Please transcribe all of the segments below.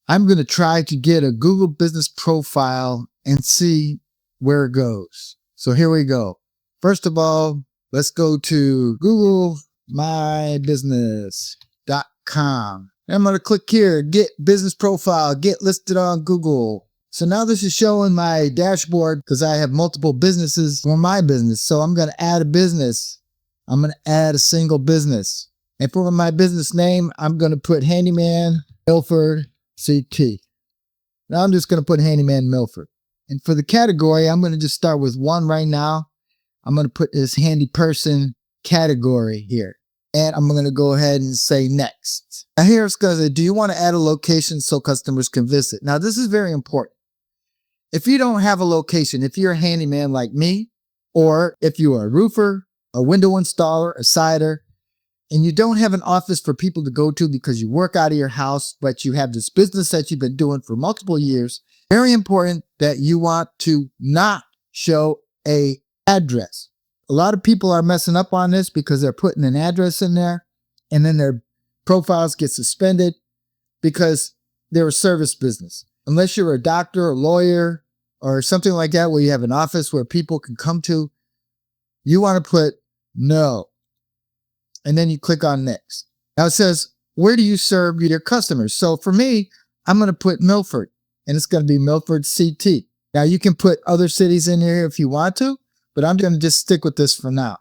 I'm going to try to get a Google business profile and see where it goes. So here we go. First of all, let's go to googlemybusiness.com. I'm going to click here, get business profile, get listed on Google. So now this is showing my dashboard because I have multiple businesses for my business. So I'm going to add a business. I'm going to add a single business. And for my business name, I'm going to put Handyman Milford CT. Now I'm just going to put Handyman Milford. And for the category, I'm going to just start with one right now. I'm going to put this handy person category here. And I'm going to go ahead and say next. Now here it's going to say, do you want to add a location so customers can visit? Now this is very important. If you don't have a location, if you're a handyman like me, or if you are a roofer, a window installer, a sider, and you don't have an office for people to go to because you work out of your house, but you have this business that you've been doing for multiple years, very important that you want to not show an address. A lot of people are messing up on this because they're putting an address in there and then their profiles get suspended because they're a service business. Unless you're a doctor or lawyer or something like that where you have an office where people can come to, you want to put no. And then you click on next. Now it says, where do you serve your customers? So for me, I'm going to put Milford and it's going to be Milford CT. Now you can put other cities in here if you want to, but I'm going to just stick with this for now.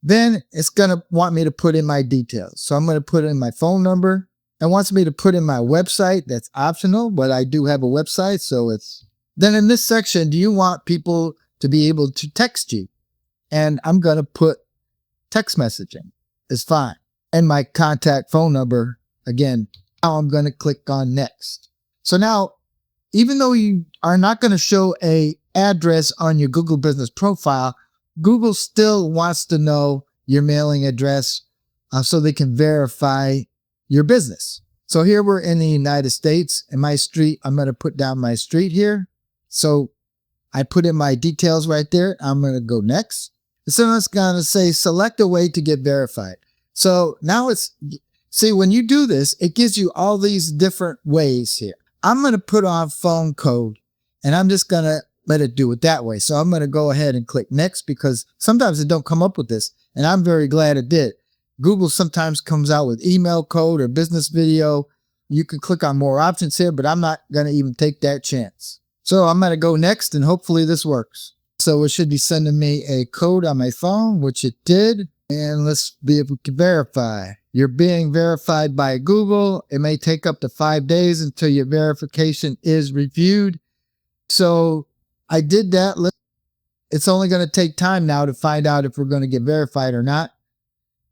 Then it's going to want me to put in my details. So I'm going to put in my phone number. It wants me to put in my website. That's optional, but I do have a website. So it's then in this section, do you want people to be able to text you? And I'm going to put text messaging. It's fine. And my contact phone number, again, now I'm going to click on next. So now, even though you are not going to show a address on your Google business profile, Google still wants to know your mailing address so they can verify your business. So here we're in the United States and my street, I'm going to put down my street here. So I put in my details right there. I'm going to go next. So it's going to say, select a way to get verified. So now see, when you do this, it gives you all these different ways here. I'm going to put on phone code and I'm just going to let it do it that way. So I'm going to go ahead and click next because sometimes it don't come up with this. And I'm very glad it did. Google sometimes comes out with email code or business video. You can click on more options here, but I'm not going to even take that chance. So I'm going to go next and hopefully this works. So it should be sending me a code on my phone, which it did. And let's see if we can verify. You're being verified by Google. It may take up to 5 days until your verification is reviewed. So I did that. It's only going to take time now to find out if we're going to get verified or not.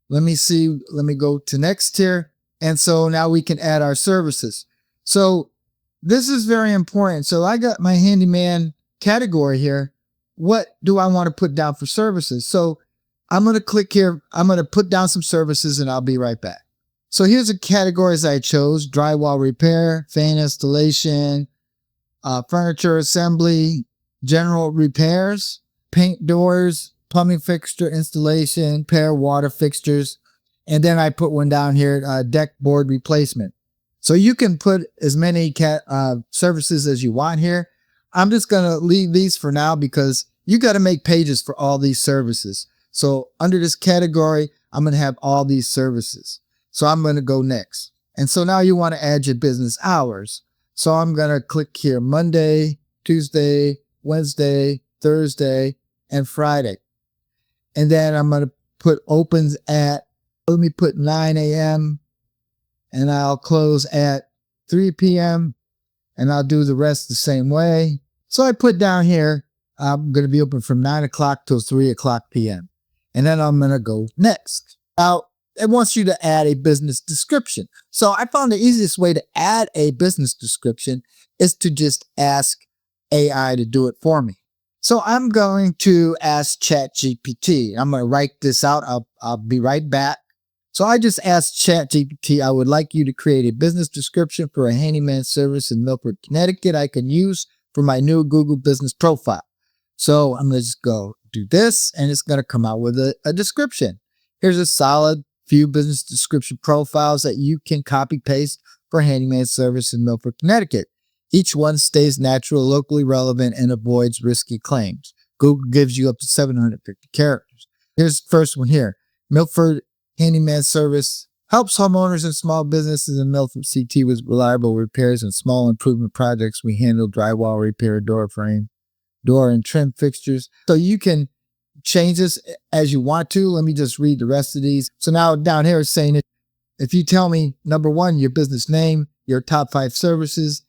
Let me see. Let me go to next here. And so now we can add our services. So this is very important. So I got my handyman category here. What do I want to put down for services? So I'm going to click here. I'm going to put down some services and I'll be right back. So here's the categories I chose: drywall repair, fan installation, furniture assembly, general repairs, paint doors, plumbing fixture installation, repair water fixtures. And then I put one down here, deck board replacement. So you can put as many services as you want here. I'm just going to leave these for now because you got to make pages for all these services. So under this category, I'm going to have all these services. So I'm going to go next. And so now you want to add your business hours. So I'm going to click here: Monday, Tuesday, Wednesday, Thursday, and Friday. And then I'm going to put opens at, let me put 9 a.m. and I'll close at 3 p.m. and I'll do the rest the same way. So I put down here, I'm going to be open from 9 o'clock till 3 o'clock p.m. And then I'm going to go next. Now, it wants you to add a business description. So I found the easiest way to add a business description is to just ask AI to do it for me. So I'm going to ask ChatGPT. I'm going to write this out. I'll be right back. So I just asked ChatGPT, I would like you to create a business description for a handyman service in Milford, Connecticut I can use for my new Google business profile. So I'm going to just go do this and it's going to come out with a description. Here's a solid few business description profiles that you can copy paste for handyman service in Milford, Connecticut. Each one stays natural, locally relevant, and avoids risky claims. Google gives you up to 750 characters. Here's the first one here. Milford Handyman Service helps homeowners and small businesses in Milford CT with reliable repairs and small improvement projects. We handle drywall repair, door frame, door and trim fixtures. So you can change this as you want to. Let me just read the rest of these. So now down here it's saying if you tell me, number one, your business name, your top 5 services,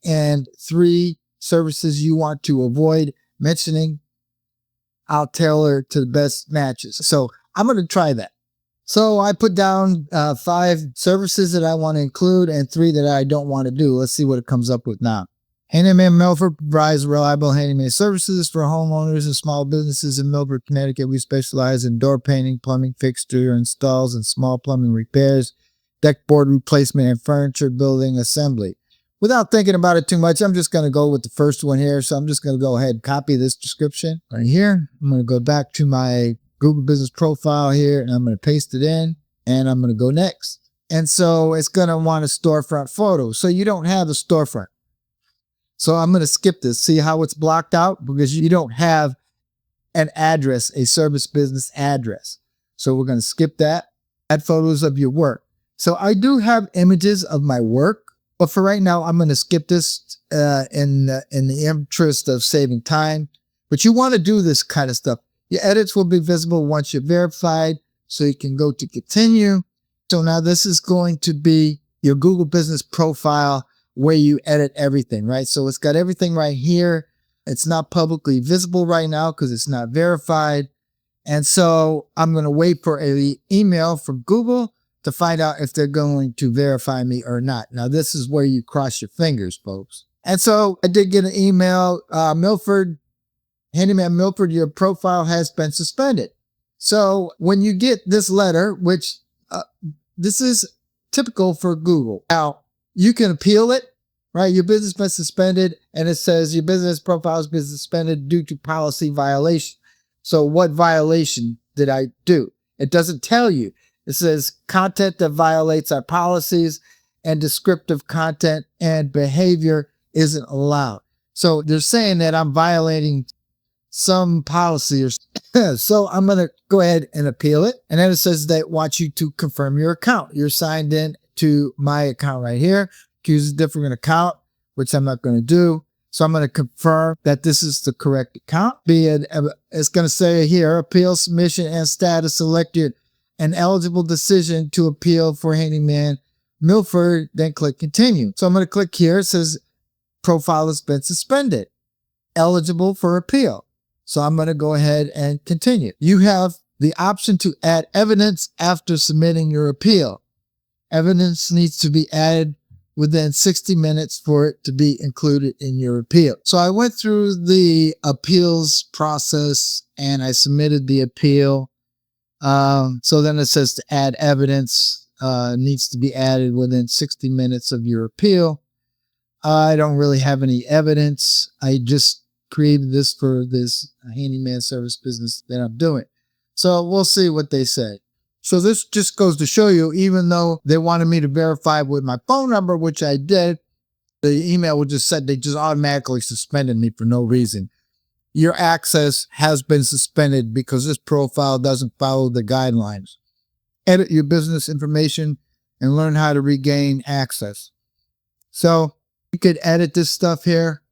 and 3 services you want to avoid mentioning, I'll tailor to the best matches. So I'm going to try that. So I put down 5 services that I want to include and 3 that I don't want to do. Let's see what it comes up with now. Handyman Milford provides reliable handyman services for homeowners and small businesses in Milford, Connecticut. We specialize in door painting, plumbing fixture installs, and small plumbing repairs, deck board replacement, and furniture building assembly. Without thinking about it too much, I'm just going to go with the first one here. So I'm just going to go ahead and copy this description right here. I'm going to go back to my Google Business Profile here, and I'm going to paste it in, and I'm going to go next. And so it's going to want a storefront photo. So you don't have a storefront. So I'm going to skip this. See how it's blocked out? Because you don't have an address, a service business address. So we're going to skip that. Add photos of your work. So I do have images of my work. But for right now, I'm going to skip this in the interest of saving time. But you want to do this kind of stuff. Your edits will be visible once you're verified, so you can go to continue. So now this is going to be your Google Business Profile where you edit everything, right? So it's got everything right here. It's not publicly visible right now because it's not verified. And so I'm going to wait for an email from Google to find out if they're going to verify me or not. Now, this is where you cross your fingers, folks. And so I did get an email, Handyman Milford, your profile has been suspended. So when you get this letter, which this is typical for Google. Now, you can appeal it, right? Your business has been suspended, and it says your business profile has been suspended due to policy violation. So what violation did I do? It doesn't tell you. It says content that violates our policies and descriptive content and behavior isn't allowed. So they're saying that I'm violating some policy. So I'm going to go ahead and appeal it. And then it says they want you to confirm your account. You're signed in to my account right here. Choose a different account, which I'm not going to do. So I'm going to confirm that this is the correct account. It's going to say here, appeal submission and status selected. An eligible decision to appeal for Handyman Milford, then click continue. So I'm going to click here. It says profile has been suspended, eligible for appeal. So I'm going to go ahead and continue. You have the option to add evidence after submitting your appeal. Evidence needs to be added within 60 minutes for it to be included in your appeal. So I went through the appeals process and I submitted the appeal. So then it says to add evidence, needs to be added within 60 minutes of your appeal. I don't really have any evidence. I just created this for this handyman service business that I'm doing. So we'll see what they say. So this just goes to show you, even though they wanted me to verify with my phone number, which I did, the email would just said they just automatically suspended me for no reason. Your access has been suspended because this profile doesn't follow the guidelines. Edit your business information and learn how to regain access. So you could edit this stuff here.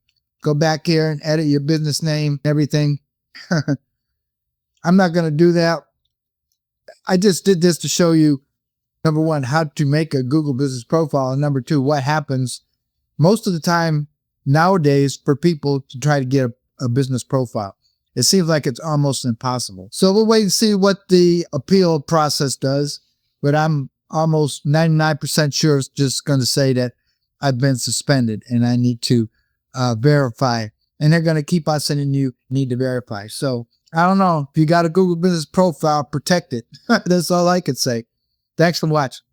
Go back here and edit your business name, everything. I'm not going to do that. I just did this to show you, number one, how to make a Google Business Profile. And number two, what happens most of the time nowadays for people to try to get a business profile. It seems like it's almost impossible. So we'll wait and see what the appeal process does. But I'm almost 99% sure it's just going to say that I've been suspended and I need to verify. And they're going to keep on sending you need to verify. So I don't know. If you got a Google Business Profile, protect it. That's all I could say. Thanks for watching.